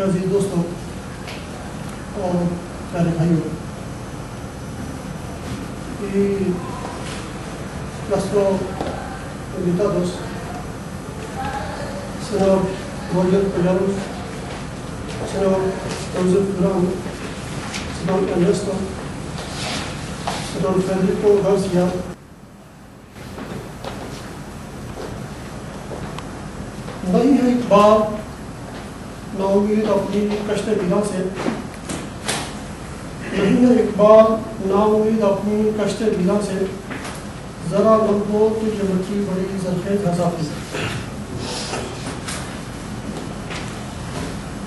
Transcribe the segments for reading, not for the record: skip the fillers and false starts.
अजीज दोस्तों और प्यारे भाइयों, nuestros invitados, señor Roger Collaros, señor Joseph Brown, señor Ernesto, señor Federico García, नहीं है एक बार नाउमीद अपनी कष्ट पीड़ा से, नहीं है एक बार नाउमीद अपनी कष्ट पीड़ा से, जरा मन को तुझे मची बड़ी ज़रख़ेज़ हज़ाफ़ी से.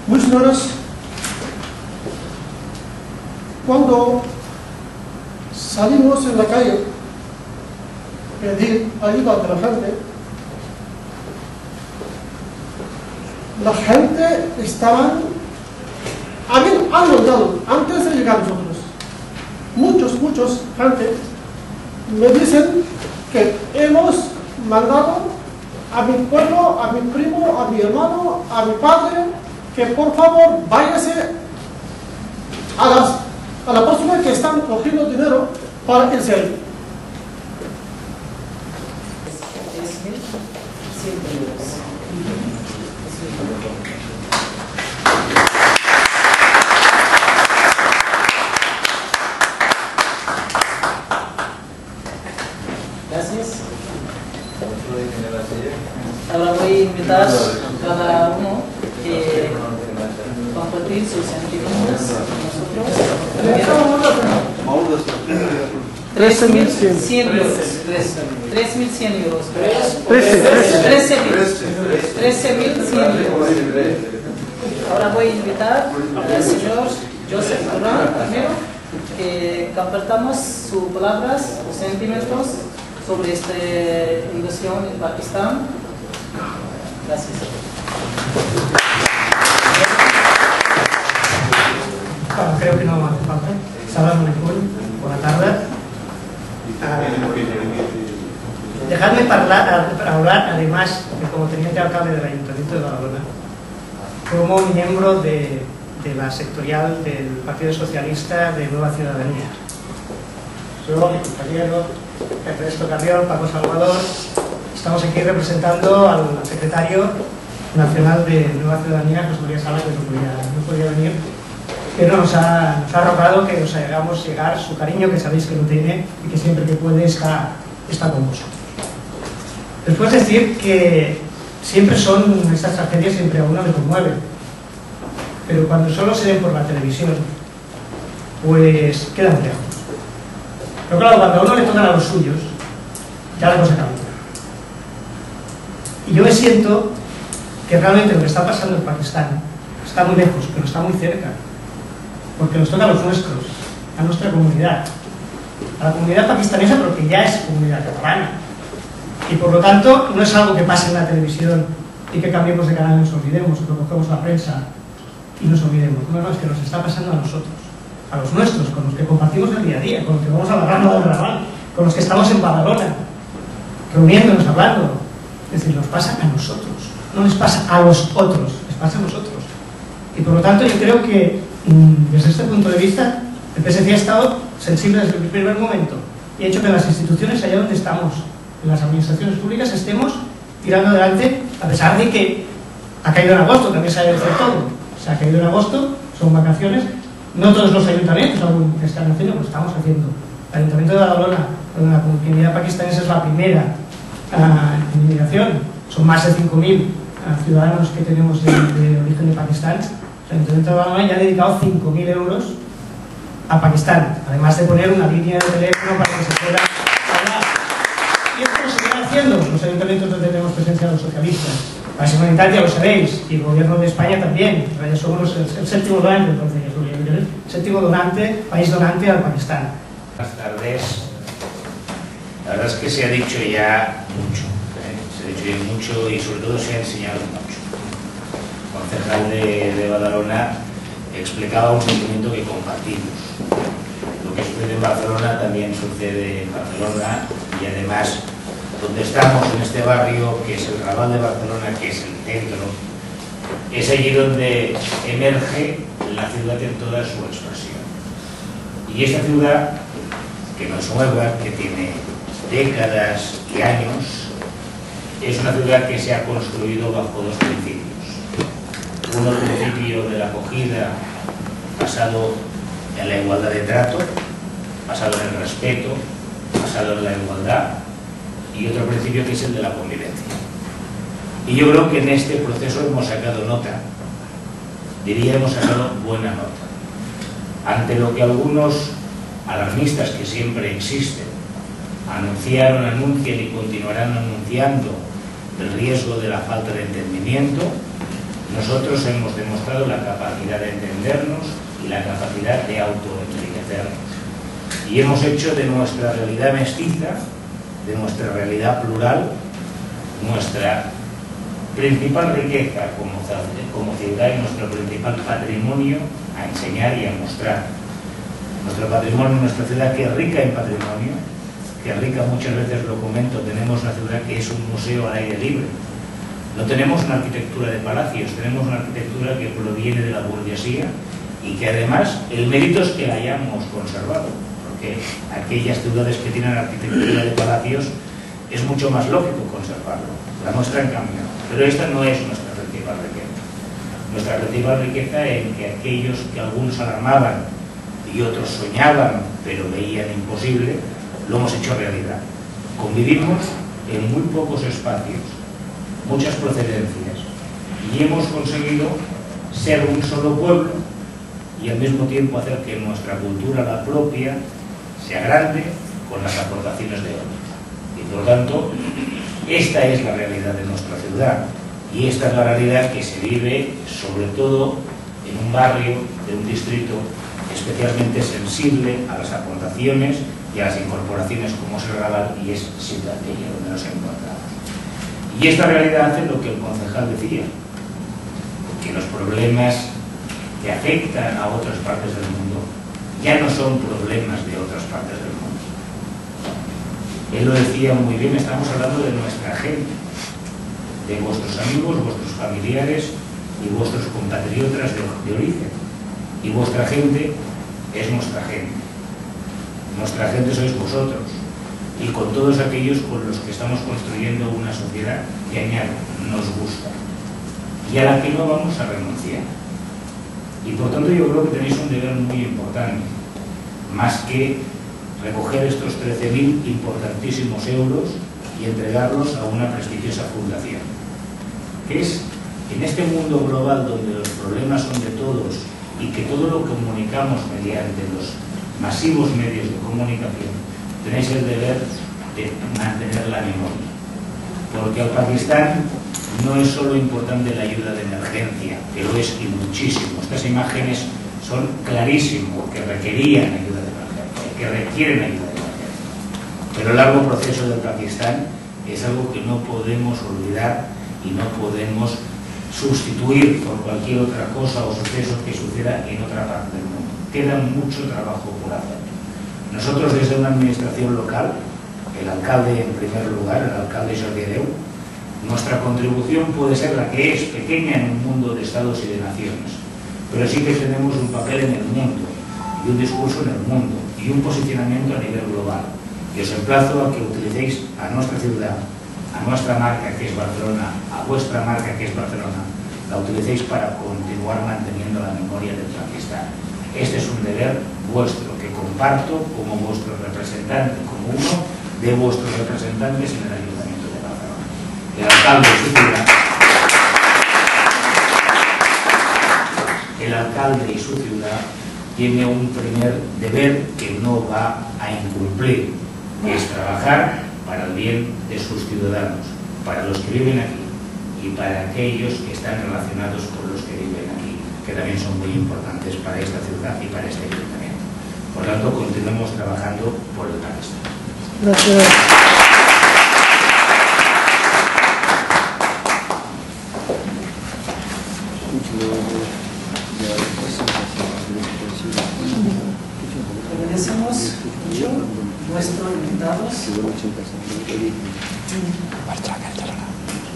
Misioneros, cuando salimos en la calle pedir ayuda de la gente estaban, habían aguantado antes de llegar nosotros. Muchos gente me dicen que hemos mandado a mi pueblo, a mi primo, a mi hermano, a mi padre, que por favor váyase a la persona que están cogiendo dinero para irse ahí. Gracias. Ahora voy a invitar a cada uno que compartir sus sentimientos con nosotros. 3.100 euros. 3.100 euros. 13.100 euros. Ahora voy a invitar al señor Joseph Brown primero que compartamos sus palabras, sus sentimientos sobre esta inversión en Pakistán. Gracias. Bueno, creo que no hace falta. Salam alaikum, buenas tardes. Dejadme hablar, además de como teniente alcalde del Ayuntamiento de Badalona, como miembro de la sectorial del Partido Socialista de Nueva Ciudadanía. Soy mi compañero Ernesto Carrión, Paco Salvador. Estamos aquí representando al secretario nacional de Nueva Ciudadanía, José María Sala, que no podía venir, pero nos ha rogado que os hagamos llegar su cariño, que sabéis que lo tiene y que siempre que puede está con vosotros. Después decir que siempre son estas tragedias, siempre a uno le conmueven, pero cuando solo se ven por la televisión, pues quedan lejos. Pero claro, cuando a uno le tocan a los suyos, ya la cosa cambia. Y yo me siento que realmente lo que está pasando en Pakistán está muy lejos, pero está muy cerca, porque nos toca a los nuestros, a nuestra comunidad, a la comunidad pakistanesa, pero que ya es comunidad catalana. Y por lo tanto, no es algo que pase en la televisión y que cambiemos de canal y nos olvidemos, o que cogemos la prensa y nos olvidemos. No, es que nos está pasando a nosotros, a los nuestros, con los que compartimos el día a día, con los que vamos a la rama del Raval, con los que estamos en Badalona, reuniéndonos, hablando. Es decir, nos pasa a nosotros, no les pasa a los otros, les pasa a nosotros. Y por lo tanto yo creo que desde este punto de vista el PSC ha estado sensible desde el primer momento y ha hecho que las instituciones allá donde estamos, en las administraciones públicas, estemos tirando adelante, a pesar de que ha caído en agosto, también se ha de decir todo. Se ha caído en agosto, son vacaciones, no todos los ayuntamientos aún están haciendo, lo estamos haciendo. El Ayuntamiento de Badalona, donde la comunidad pakistanesa es la primera en inmigración, son más de 5.000 ciudadanos que tenemos de origen de Pakistán. El Ayuntamiento de Badalona ya ha dedicado 5.000 euros a Pakistán, además de poner una línea de teléfono para que se pueda hablar. Y esto lo seguirán haciendo los ayuntamientos donde tenemos presencia los socialistas. La Acción Humanitaria, lo sabéis, y el Gobierno de España también. Ya somos el séptimo donante, entonces, el séptimo donante, país donante al Pakistán. Buenas tardes. La verdad es que se ha dicho ya mucho, se ha dicho ya mucho y sobre todo se ha enseñado mucho. El concejal de Badalona explicaba un sentimiento que compartimos. Lo que sucede en Barcelona también sucede en Barcelona y además donde estamos, en este barrio, que es el Raval de Barcelona, que es el centro, es allí donde emerge la ciudad en toda su expresión. Y esta ciudad, que no es nueva, que tiene décadas y años, es una ciudad que se ha construido bajo dos principios. Uno, el principio de la acogida, basado en la igualdad de trato, basado en el respeto, basado en la igualdad, y otro principio que es el de la convivencia. Y yo creo que en este proceso hemos sacado nota, diría hemos sacado buena nota, ante lo que algunos alarmistas, que siempre existen, anunciaron, anuncian y continuarán anunciando el riesgo de la falta de entendimiento. Nosotros hemos demostrado la capacidad de entendernos y la capacidad de autoenriquecernos. Y hemos hecho de nuestra realidad mestiza, de nuestra realidad plural, nuestra principal riqueza como ciudad y nuestro principal patrimonio a enseñar y a mostrar. Nuestro patrimonio, nuestra ciudad, que es rica en patrimonio, que es rica, muchas veces lo comento, tenemos una ciudad que es un museo al aire libre. No tenemos una arquitectura de palacios, tenemos una arquitectura que proviene de la burguesía y que además el mérito es que la hayamos conservado, porque aquellas ciudades que tienen arquitectura de palacios es mucho más lógico conservarlo. La nuestra, en cambio, pero esta no es nuestra principal riqueza. Nuestra principal riqueza en que aquellos que algunos alarmaban y otros soñaban, pero veían imposible, lo hemos hecho realidad. Convivimos en muy pocos espacios, muchas procedencias, y hemos conseguido ser un solo pueblo y al mismo tiempo hacer que nuestra cultura, la propia, sea grande con las aportaciones de otros. Y por lo tanto, esta es la realidad de nuestra ciudad, y esta es la realidad que se vive sobre todo en un barrio de un distrito especialmente sensible a las aportaciones y a las incorporaciones como es el Raval, y es Ciutadella, donde nos encontramos. Y esta realidad hace lo que el concejal decía, que los problemas que afectan a otras partes del mundo ya no son problemas de otras partes del mundo. Él lo decía muy bien, estamos hablando de nuestra gente, de vuestros amigos, vuestros familiares y vuestros compatriotas de origen. Y vuestra gente es nuestra gente. Nuestra gente sois vosotros. Y con todos aquellos con los que estamos construyendo una sociedad que, añado, nos gusta y a la que no vamos a renunciar. Y por tanto yo creo que tenéis un deber muy importante, más que recoger estos 13.000 importantísimos euros y entregarlos a una prestigiosa fundación, que es, en este mundo global donde los problemas son de todos y que todo lo comunicamos mediante los masivos medios de comunicación, tenéis el deber de mantener la memoria. Porque al Pakistán no es solo importante la ayuda de emergencia, que lo es y muchísimo. Estas imágenes son clarísimas, que requerían ayuda de emergencia, que requieren ayuda de emergencia. Pero el largo proceso del Pakistán es algo que no podemos olvidar y no podemos sustituir por cualquier otra cosa o suceso que suceda en otra parte del mundo. Queda mucho trabajo por hacer. Nosotros, desde una administración local, el alcalde en primer lugar, el alcalde Jordi Hereu, nuestra contribución puede ser la que es, pequeña en un mundo de estados y de naciones, pero sí que tenemos un papel en el mundo y un discurso en el mundo y un posicionamiento a nivel global. Y os emplazo a que utilicéis a nuestra ciudad, a nuestra marca que es Barcelona, a vuestra marca que es Barcelona, la utilicéis para continuar manteniendo la memoria del Pakistán. Este es un deber vuestro que comparto como vuestro representante, como uno de vuestros representantes en el Ayuntamiento de Barcelona. El alcalde y su ciudad tiene un primer deber que no va a incumplir, que es trabajar para el bien de sus ciudadanos, para los que viven aquí y para aquellos que están relacionados con los que viven aquí, que también son muy importantes para esta ciudad y para este ayuntamiento. Por lo tanto, continuemos trabajando por el Pakistán. Gracias. Agradecemos mucho a nuestros invitados.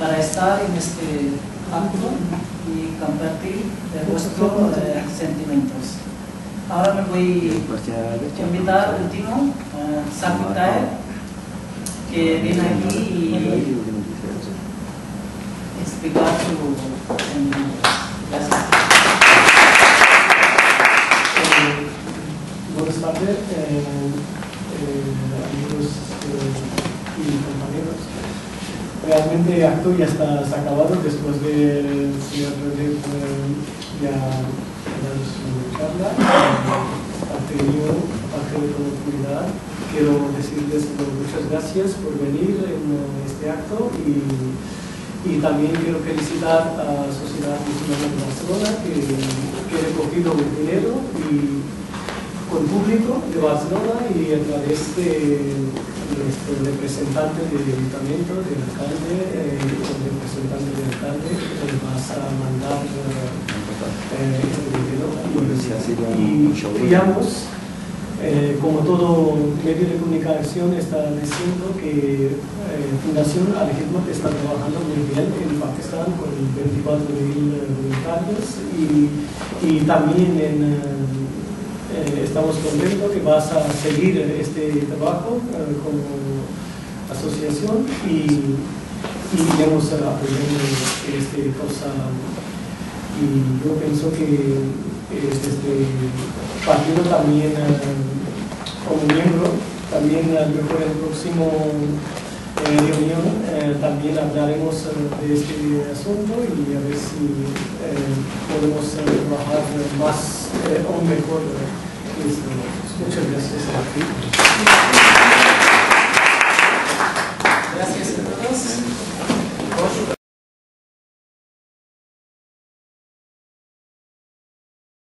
para estar en este acto y compartir vuestros sentimientos. Ahora me voy a invitar al último, Saki Tae, que viene aquí y explicar su sentimiento. Gracias. Buenas tardes, amigos y compañeros. Realmente el acto ya está acabado después de ya dar su charla. Parte mío, parte de toda la comunidad, quiero decirles muchas gracias por venir en este acto y también quiero felicitar a la Sociedad Musulmana de Barcelona que ha recogido el dinero y con público de Barcelona y a través de nuestro representante del ayuntamiento, del alcalde, el representante del alcalde, le vas a mandar este dinero. Y digamos, como todo medio de comunicación está diciendo que Fundación Al-Hidmat está trabajando muy bien en Pakistán con 24.000 voluntarios y también estamos contentos que vas a seguir este trabajo como asociación y iremos apoyando esta cosa. Y yo pienso que este partido también, como miembro, también a lo mejor en el próximo reunión también hablaremos de este asunto y a ver si podemos trabajar más o mejor. Muchas gracias.